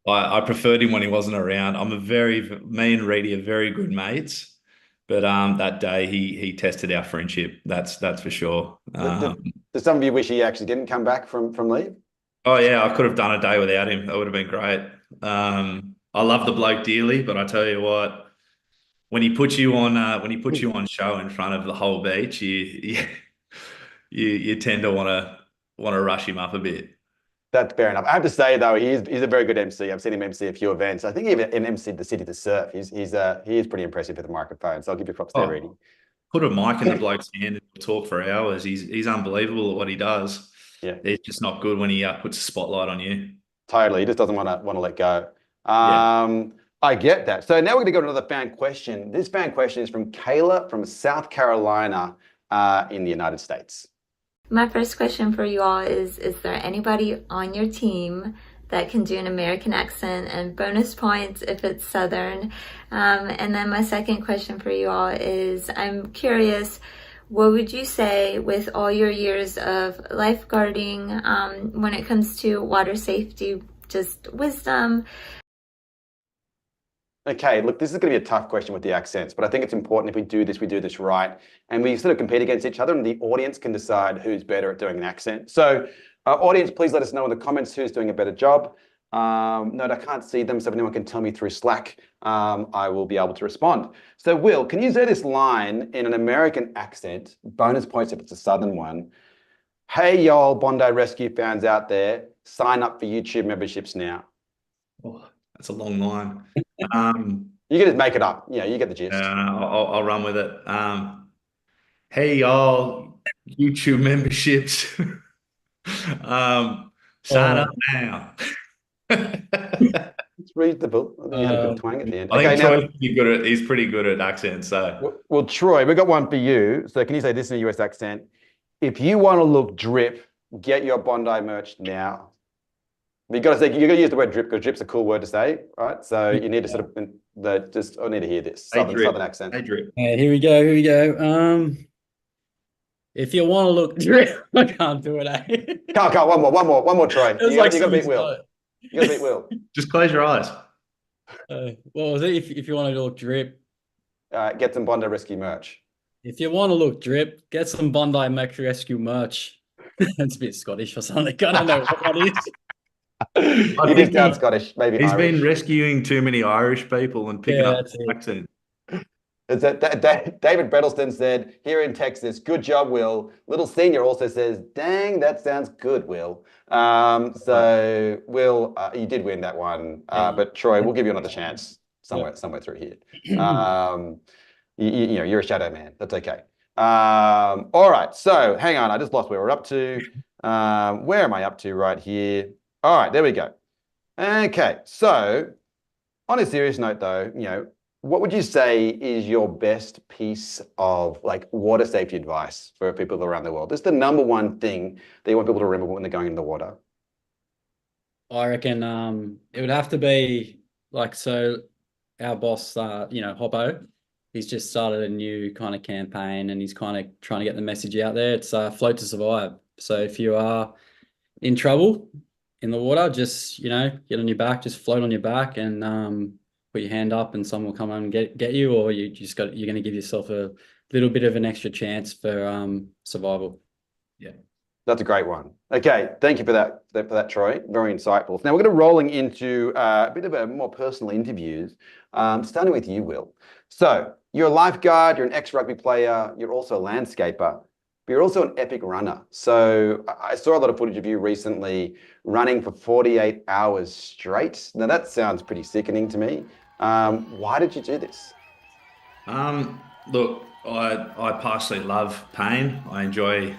Speaker 5: I preferred him when he wasn't around. Me and Reidy are very good mates, but that day he tested our friendship. That's for sure.
Speaker 1: Does some of you wish he actually didn't come back from leave?
Speaker 5: Oh yeah, I could have done a day without him. That would have been great. I love the bloke dearly, but I tell you what, when he puts you on show in front of the whole beach, you tend to want to rush him up a bit.
Speaker 1: That's fair enough. I have to say though, he's a very good MC. I've seen him MC a few events. I think he even MC'd the City to Surf. He is pretty impressive with the microphone. So I'll give you props there, Reidy.
Speaker 5: Put a mic in the bloke's hand and talk for hours. He's unbelievable at what he does.
Speaker 1: Yeah,
Speaker 5: it's just not good when he puts a spotlight on you.
Speaker 1: Totally, he just doesn't want to let go. I get that. So now we're going to go to another fan question. This fan question is from Kayla from South Carolina in the United States.
Speaker 13: My first question for you all is there anybody on your team that can do an American accent, and bonus points if it's Southern? And then my second question for you all is, I'm curious, what would you say with all your years of lifeguarding when it comes to water safety, just wisdom?
Speaker 1: Okay, look, this is going to be a tough question with the accents, but I think it's important if we do this right, and we sort of compete against each other, and the audience can decide who's better at doing an accent. So, audience, please let us know in the comments who's doing a better job. Note, I can't see them, so if anyone can tell me through Slack, I will be able to respond. So, Will, can you say this line in an American accent? Bonus points if it's a Southern one. Hey, y'all Bondi Rescue fans out there, sign up for YouTube memberships now.
Speaker 5: Oh, that's a long line.
Speaker 1: You can just make it up. You get the gist.
Speaker 5: I'll run with it. Hey, y'all, YouTube memberships. Sign up now.
Speaker 1: It's reasonable. I think you had a good twang at the end.
Speaker 5: I think
Speaker 1: Okay,
Speaker 5: Troy's he's pretty good at accents. So,
Speaker 1: well, Troy, we've got one for you. So can you say this in a US accent? If you want to look drip, get your Bondi merch now. But you got to use the word drip because drip's a cool word to say, right? So you need to sort of I need to hear this southern accent.
Speaker 5: Hey, drip.
Speaker 4: Here we go. If you want to look drip, I can't do it, eh?
Speaker 1: Can't. One more, Troy. You got to beat Will. You got to beat Will.
Speaker 5: Just close your eyes.
Speaker 4: What was it? If you want to look drip,
Speaker 1: get some Bondi Rescue merch.
Speaker 4: If you want to look drip, get some Bondi Rescue merch. That's a bit Scottish or something. I don't know what that is.
Speaker 1: He did sound Scottish, maybe
Speaker 5: He's
Speaker 1: Irish.
Speaker 5: been rescuing too many Irish people and picking up the accent.
Speaker 1: David Brettleston said, here in Texas, good job, Will. Little Senior also says, dang, that sounds good, Will. So, Will, you did win that one. But Troy, we'll give you another chance somewhere through here. You know, you're a shadow man. That's okay. All right. So, hang on. I just lost where we're up to. Where am I up to right here? All right. There we go. Okay. So, on a serious note, though, you know, what would you say is your best piece of like water safety advice for people around the world? This is the number one thing that you want people to remember when they're going in the water.
Speaker 4: I reckon it would have to be like, so our boss, you know, Hoppo, he's just started a new kind of campaign and he's kind of trying to get the message out there. It's float to survive. So if you are in trouble in the water, just, you know, get on your back, just float on your back and put your hand up and someone will come and get you, or you're going to give yourself a little bit of an extra chance for survival.
Speaker 1: Yeah, that's a great one. Okay, thank you for that, Troy. Very insightful. Now we're going to rolling into a bit of a more personal interviews, starting with you, Will. So you're a lifeguard, you're an ex-rugby player, you're also a landscaper, but you're also an epic runner. So I saw a lot of footage of you recently running for 48 hours straight. Now that sounds pretty sickening to me. Why did you do this?
Speaker 5: Look, I partially love pain. I enjoy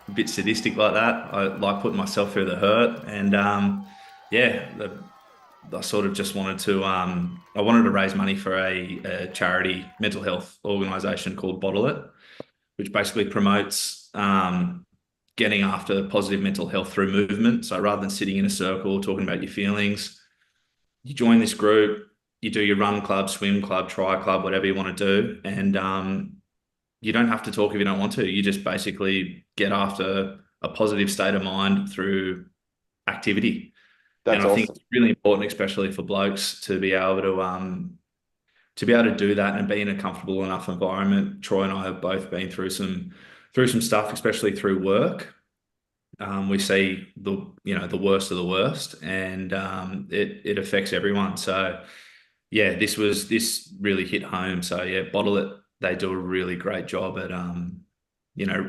Speaker 5: a bit sadistic like that. I like putting myself through the hurt. And I sort of just wanted to, I wanted to raise money for a charity mental health organisation called Bondi, which basically promotes getting after positive mental health through movement. So rather than sitting in a circle talking about your feelings, you join this group, you do your run club, swim club, tri club, whatever you want to do. And you don't have to talk if you don't want to. You just basically get after a positive state of mind through activity.
Speaker 1: That's
Speaker 5: I think it's really important, especially for blokes, to be able to do that and be in a comfortable enough environment. Troy and I have both been through some stuff, especially through work. We see the worst of the worst, and it affects everyone. So yeah, this really hit home. So yeah, Bottle It, they do a really great job at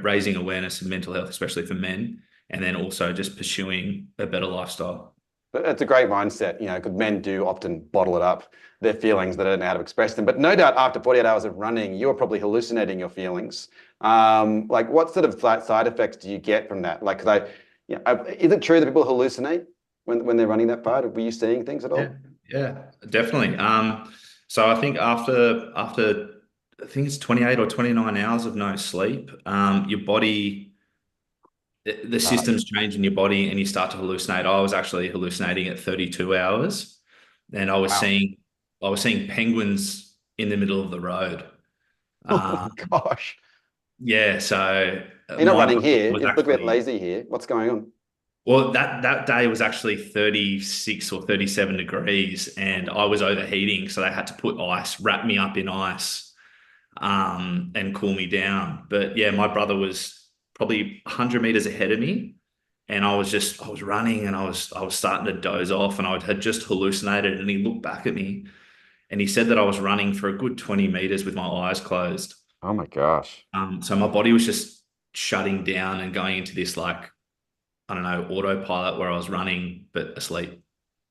Speaker 5: raising awareness of mental health, especially for men, and then also just pursuing a better lifestyle.
Speaker 1: But it's a great mindset, you know, because men do often bottle it up, their feelings, that they don't know how to express them. But no doubt after 48 hours of running, you're probably hallucinating your feelings. Like what sort of side effects do you get from that? Like, is it true that people hallucinate when they're running that far? Were you seeing things at all?
Speaker 5: Yeah, definitely. So I think after I think it's 28 or 29 hours of no sleep, your body, the systems change in your body and you start to hallucinate. I was actually hallucinating at 32 hours and I was seeing penguins in the middle of the road.
Speaker 1: Oh my gosh.
Speaker 5: Yeah, so
Speaker 1: you're not running here. You look a bit lazy here. What's going on?
Speaker 5: Well, that day was actually 36 or 37 degrees and I was overheating. So they had to put wrap me up in ice and cool me down. But yeah, my brother was probably 100 meters ahead of me. And I was running and I was starting to doze off and I had just hallucinated, and he looked back at me and he said that I was running for a good 20 meters with my eyes closed.
Speaker 1: Oh my gosh.
Speaker 5: So my body was just shutting down and going into this, like, I don't know, autopilot where I was running but asleep.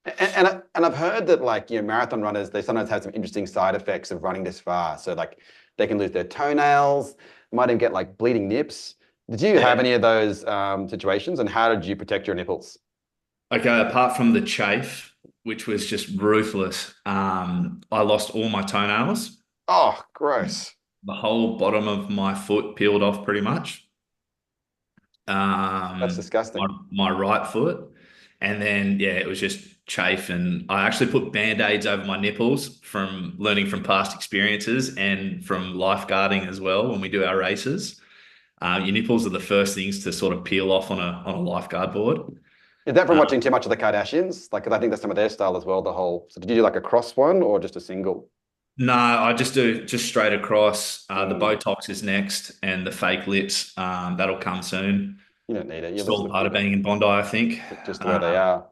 Speaker 1: And I've heard that, like, you know, marathon runners, they sometimes have some interesting side effects of running this far. So like they can lose their toenails, might even get like bleeding nips. Did you have any of those situations, and how did you protect your nipples?
Speaker 5: Okay, apart from the chafe, which was just ruthless, I lost all my toenails.
Speaker 1: Oh, gross.
Speaker 5: The whole bottom of my foot peeled off pretty much.
Speaker 1: That's disgusting.
Speaker 5: My right foot. And then, yeah, it was just chafe. And I actually put Band-Aids over my nipples from learning from past experiences and from lifeguarding as well when we do our races. Your nipples are the first things to sort of peel off on a lifeguard board.
Speaker 1: Is that from watching too much of the Kardashians? Like, 'cause I think that's some of their style as well, so did you do like a cross one or just a single?
Speaker 5: No, I just do straight across. The Botox is next and the fake lips, that'll come soon.
Speaker 1: You don't need it.
Speaker 5: It's all part of being in Bondi, I think.
Speaker 1: Just the way they are.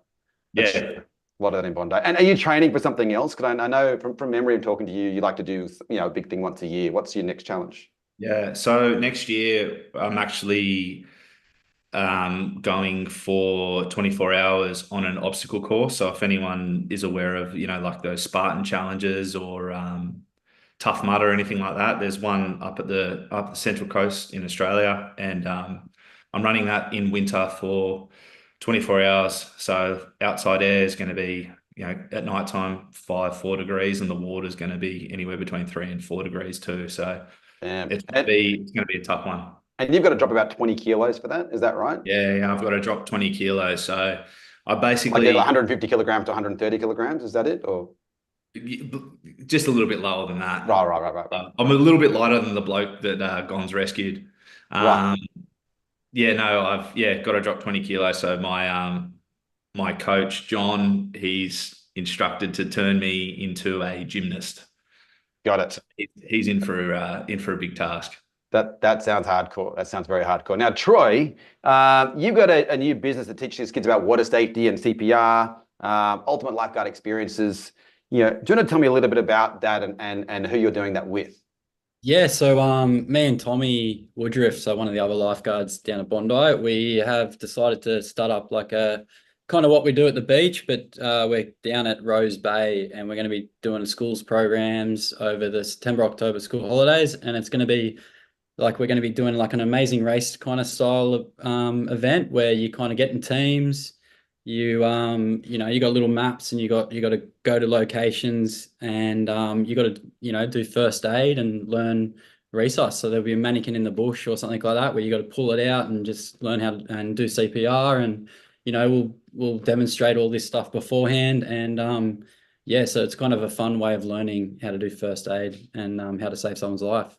Speaker 5: Yeah.
Speaker 1: A lot of that in Bondi. And are you training for something else? Because I know from memory of talking to you, you like to do, a big thing once a year. What's your next challenge?
Speaker 5: Yeah, so next year I'm actually going for 24 hours on an obstacle course. So if anyone is aware of, like those Spartan challenges or Tough Mudder or anything like that, there's one up at the Central Coast in Australia, and I'm running that in winter for 24 hours. So outside air is going to be, at nighttime 4 degrees, and the water is going to be anywhere between 3 and 4 degrees too. So it's going to be a tough one.
Speaker 1: And you've got to drop about 20 kilos for that. Is that right?
Speaker 5: Yeah, I've got to drop 20 kilos. So I basically
Speaker 1: like 150 kilograms to 130 kilograms. Is that it, or
Speaker 5: just a little bit lower than that?
Speaker 1: Right.
Speaker 5: I'm a little bit lighter than the bloke that Gonzo rescued.
Speaker 1: Right.
Speaker 5: Yeah, no, I've got to drop 20 kilos. So my coach John, he's instructed to turn me into a gymnast.
Speaker 1: Got it.
Speaker 5: He's in for a big task.
Speaker 1: That sounds hardcore. That sounds very hardcore. Now, Troy, you've got a new business that teaches kids about water safety and CPR, ultimate lifeguard experiences. Do you want to tell me a little bit about that and who you're doing that with?
Speaker 4: Yeah, so me and Tommy Woodruff, so one of the other lifeguards down at Bondi, we have decided to start up like a kind of what we do at the beach, but we're down at Rose Bay, and we're going to be doing schools programs over the September-October school holidays, and it's going to be like we're going to be doing like an amazing race kind of style of event where you kind of get in teams. You you got little maps, and you got to go to locations, and you got to do first aid and learn resus. So there'll be a mannequin in the bush or something like that where you got to pull it out and just learn how to and do CPR, and we'll demonstrate all this stuff beforehand, and so it's kind of a fun way of learning how to do first aid and how to save someone's life.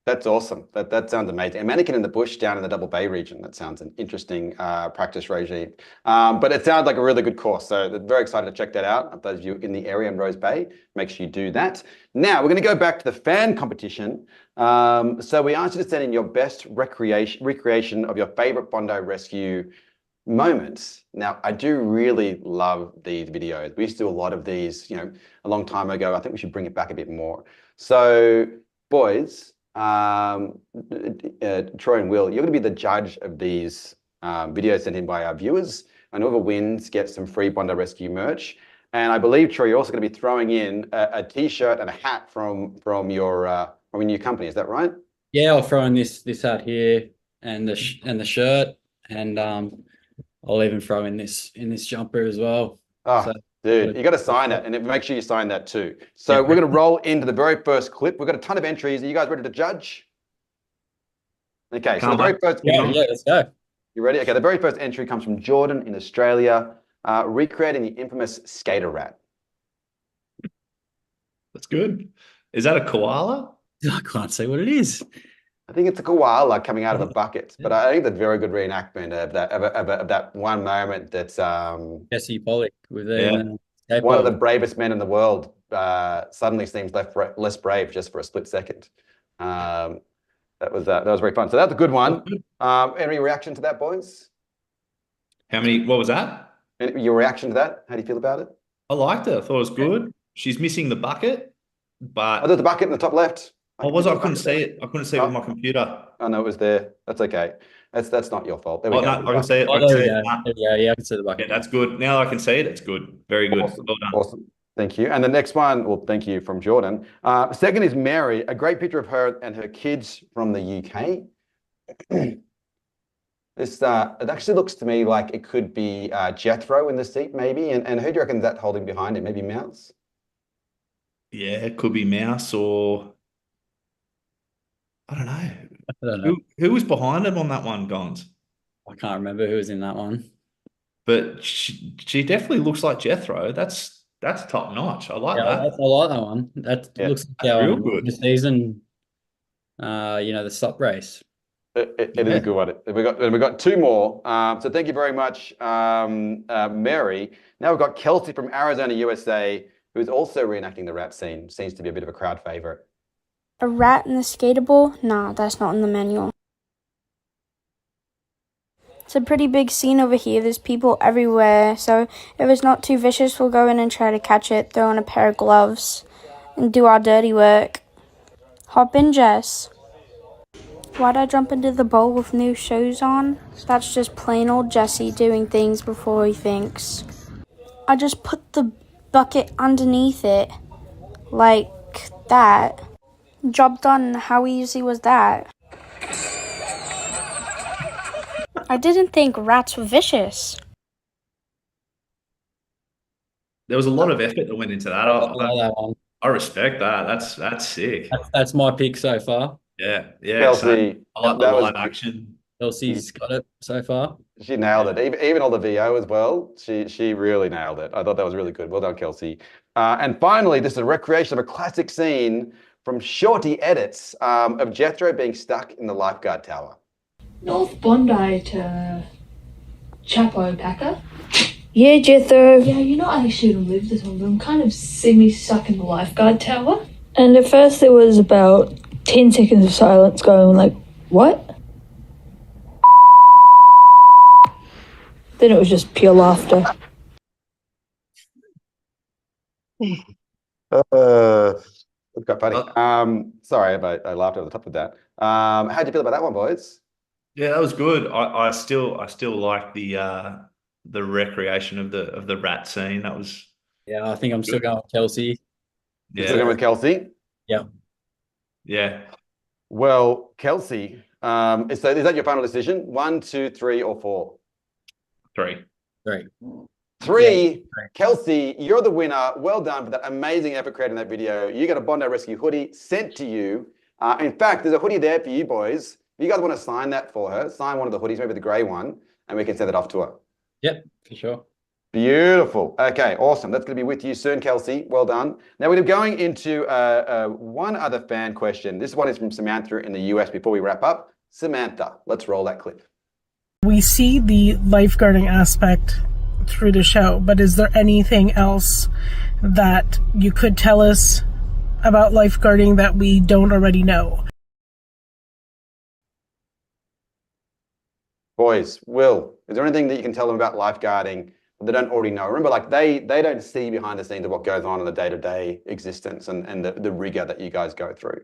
Speaker 1: That's awesome. That sounds amazing. A mannequin in the bush down in the Double Bay region. That sounds an interesting practice regime. But it sounds like a really good course. So very excited to check that out. Those of you in the area in Rose Bay, make sure you do that. Now we're going to go back to the fan competition. So we asked you to send in your best recreation of your favorite Bondi Rescue moments. Now, I do really love these videos. We used to do a lot of these, a long time ago. I think we should bring it back a bit more. So, boys, Troy and Will, you're going to be the judge of these videos sent in by our viewers, and whoever wins gets some free Bondi Rescue merch. And I believe, Troy, you're also going to be throwing in a t-shirt and a hat from your new company. Is that right? Yeah,
Speaker 4: I'll throw in this hat here and the shirt, and I'll even throw in this jumper as well.
Speaker 1: Oh, so, dude, you got to sign it, and make sure you sign that too. So we're going to roll into the very first clip. We've got a ton of entries. Are you guys ready to judge? Okay, so the very first.
Speaker 4: Yeah, let's go.
Speaker 1: You ready? Okay, the very first entry comes from Jordan in Australia, recreating the infamous skater rat.
Speaker 5: That's good. Is that a koala?
Speaker 4: I can't say what it is.
Speaker 1: I think it's a koala coming out of a bucket, but I think that's a very good reenactment of that one moment that's
Speaker 4: Jesse Pollock with
Speaker 1: one of the bravest men in the world suddenly seems less brave just for a split second. That was very fun. So that's a good one. Any reaction to that, boys?
Speaker 5: What was that?
Speaker 1: Your reaction to that? How do you feel about it?
Speaker 5: I liked it. I thought it was good. She's missing the bucket, but
Speaker 1: there's the bucket in the top left.
Speaker 5: I couldn't see it. I couldn't see it with my computer.
Speaker 1: Oh no, it was there. That's okay. That's not your fault. There we go.
Speaker 5: No, I can see it.
Speaker 4: Yeah, I can see the bucket.
Speaker 5: Yeah, that's good. Now I can see it. It's good. Very good.
Speaker 1: Awesome.
Speaker 5: Well done.
Speaker 1: Awesome. Thank you. And the next one, well, thank you from Jordan. Second is Mary, a great picture of her and her kids from the UK. This it actually looks to me like it could be Jethro in the seat, maybe. And who do you reckon is that holding behind him? Maybe Mouse?
Speaker 5: Yeah, it could be Mouse or I don't know. Who was behind him on that one, Gons?
Speaker 4: I can't remember who was in that one.
Speaker 5: But she definitely looks like Jethro. That's top notch. I like that.
Speaker 4: I like that one. That looks like our
Speaker 5: real good.
Speaker 4: The season. The stop race.
Speaker 1: It is a good one. We got two more. So thank you very much, Mary. Now we've got Kelsey from Arizona, USA, who's also reenacting the rat scene. Seems to be a bit of a crowd favorite.
Speaker 14: A rat in the skatable? Nah, that's not in the manual.
Speaker 6: It's a pretty big scene over here. There's people everywhere. So if it's not too vicious, we'll go in and try to catch it, throw on a pair of gloves, and do our dirty work. Hop in, Jess. Why'd I jump into the bowl with new shoes on? That's just plain old Jesse doing things before he thinks. I just put the bucket underneath it. Like that. Job done. How easy was that? I didn't think rats were vicious.
Speaker 5: There was a lot of effort that went into that.
Speaker 4: I love that one.
Speaker 5: I respect that. That's sick.
Speaker 4: That's my pick so far.
Speaker 5: Yeah, yeah.
Speaker 1: Kelsey,
Speaker 5: I like the
Speaker 1: that was
Speaker 5: live action.
Speaker 4: Kelsey's got it so far.
Speaker 1: She nailed it. Even all the VO as well. She really nailed it. I thought that was really good. Well done, Kelsey. And finally, this is a recreation of a classic scene from Shorty Edits of Jethro being stuck in the lifeguard tower.
Speaker 14: North Bondi to Chapo Packer.
Speaker 15: Yeah, Jethro.
Speaker 14: Yeah, you know I shouldn't live this one, but I'm kind of see me stuck in the lifeguard tower.
Speaker 15: And at first there was about 10 seconds of silence going like, what? Then it was just pure laughter.
Speaker 1: It's quite funny. Sorry, I laughed over the top of that. How'd you feel about that one, boys?
Speaker 5: Yeah, that was good. I still like the recreation of the rat scene. That was.
Speaker 4: Yeah, I think I'm still going with Kelsey.
Speaker 1: Yeah. Still going with Kelsey?
Speaker 4: Yeah.
Speaker 5: Yeah.
Speaker 1: Well, Kelsey, so is that your final decision? 1, 2, 3, or 4?
Speaker 5: 3.
Speaker 1: 3.
Speaker 4: Yeah.
Speaker 1: Kelsey, you're the winner. Well done for that amazing effort creating that video. You got a Bondi Rescue hoodie sent to you. In fact, there's a hoodie there for you boys. If you guys want to sign that for her, sign one of the hoodies, maybe the grey one, and we can send it off to her.
Speaker 4: Yep, for sure.
Speaker 1: Beautiful. Okay, awesome. That's going to be with you soon, Kelsey. Well done. Now we're going into one other fan question. This one is from Samantha in the US before we wrap up. Samantha, let's roll that clip.
Speaker 16: We see the lifeguarding aspect through the show, but is there anything else that you could tell us about lifeguarding that we don't already know?
Speaker 1: Boys, Will, is there anything that you can tell them about lifeguarding that they don't already know? Remember, like they don't see behind the scenes of what goes on in the day-to-day existence and the rigor that you guys go through.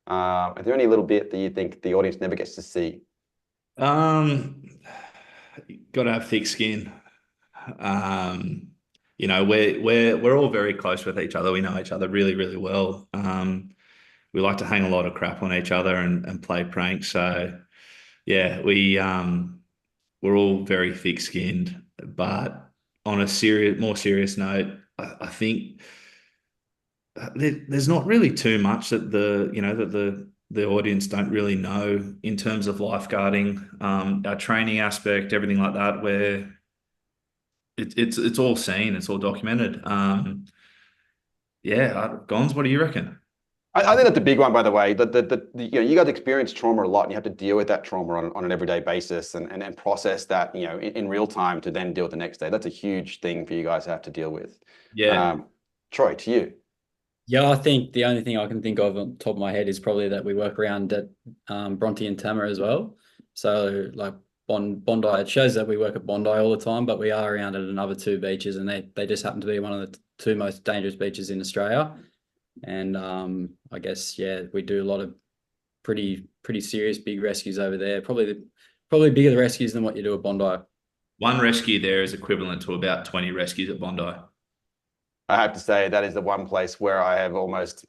Speaker 1: Is there any little bit that you think the audience never gets to see?
Speaker 5: Got to have thick skin. You know, we're all very close with each other. We know each other really, really well. We like to hang a lot of crap on each other and play pranks. So yeah, we're all very thick-skinned. But on a more serious note, I think there's not really too much that the audience don't really know in terms of lifeguarding, our training aspect, everything like that, where it's all seen, it's all documented. Gonz, what do you reckon?
Speaker 1: I think that's a big one, by the way. You guys experience trauma a lot, and you have to deal with that trauma on an everyday basis and process that in real time to then deal with the next day. That's a huge thing for you guys to have to deal with.
Speaker 5: Yeah.
Speaker 1: Troy, to you.
Speaker 4: Yeah, I think the only thing I can think of on top of my head is probably that we work around at Bronte and Tama as well. So like Bondi, it shows that we work at Bondi all the time, but we are around at another 2 beaches, and they just happen to be one of the 2 most dangerous beaches in Australia. And I guess, yeah, we do a lot of pretty serious big rescues over there. Probably bigger rescues than what you do at Bondi.
Speaker 5: One rescue there is equivalent to about 20 rescues at Bondi.
Speaker 1: I have to say that is the one place where I have almost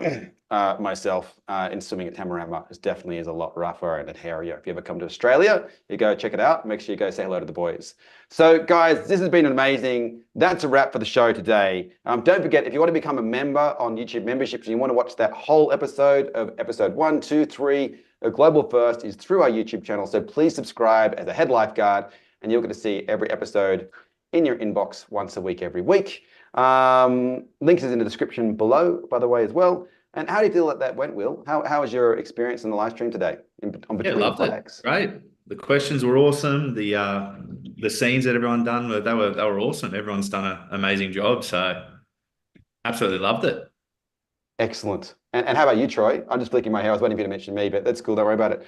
Speaker 1: myself in swimming at Tamarama. It definitely is a lot rougher and hairier. If you ever come to Australia, you go check it out. Make sure you go say hello to the boys. So guys, this has been amazing. That's a wrap for the show today. Don't forget, if you want to become a member on YouTube memberships and you want to watch that whole episode of episode 1, 2, 3, a global first is through our YouTube channel. So please subscribe as a head lifeguard and you'll get to see every episode in your inbox once a week, every week. Links is in the description below, by the way, as well. And how do you feel that went, Will? How was your experience in the live stream today?
Speaker 5: Loved it. Great. The questions were awesome. The scenes that everyone done they were awesome. Everyone's done an amazing job. So absolutely loved it.
Speaker 1: Excellent. And how about you, Troy? I'm just flicking my hair. I was waiting for you to mention me, but that's cool. Don't worry about it.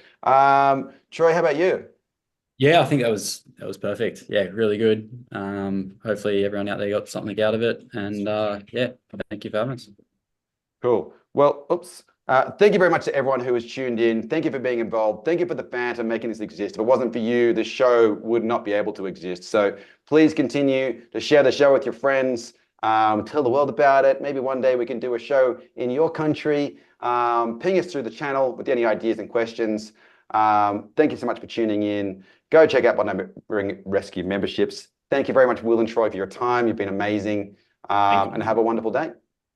Speaker 1: Troy, how about you?
Speaker 4: Yeah, I think that was perfect. Yeah, really good. Hopefully everyone out there got something out of it. And yeah, thank you for having us.
Speaker 1: Cool. Well, thank you very much to everyone who has tuned in. Thank you for being involved. Thank you for the Phantom making this exist. If it wasn't for you, the show would not be able to exist. So please continue to share the show with your friends. Tell the world about it. Maybe one day we can do a show in your country. Ping us through the channel with any ideas and questions. Thank you so much for tuning in. Go check out Bondi Rescue memberships. Thank you very much, Will and Troy, for your time. You've been amazing. And have a wonderful day.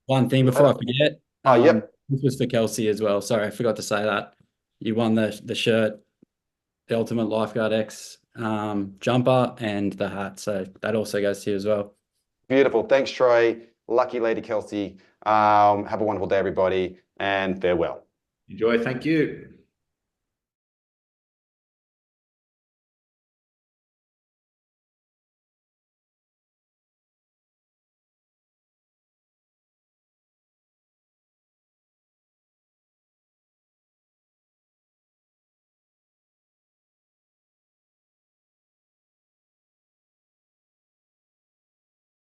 Speaker 4: One thing before I forget.
Speaker 1: Yep.
Speaker 4: This was for Kelsey as well. Sorry, I forgot to say that. You won the shirt, the Ultimate Lifeguard X jumper, and the hat. So that also goes to you as well.
Speaker 1: Beautiful. Thanks, Troy. Lucky lady Kelsey. Have a wonderful day, everybody, and farewell.
Speaker 5: Enjoy. Thank you.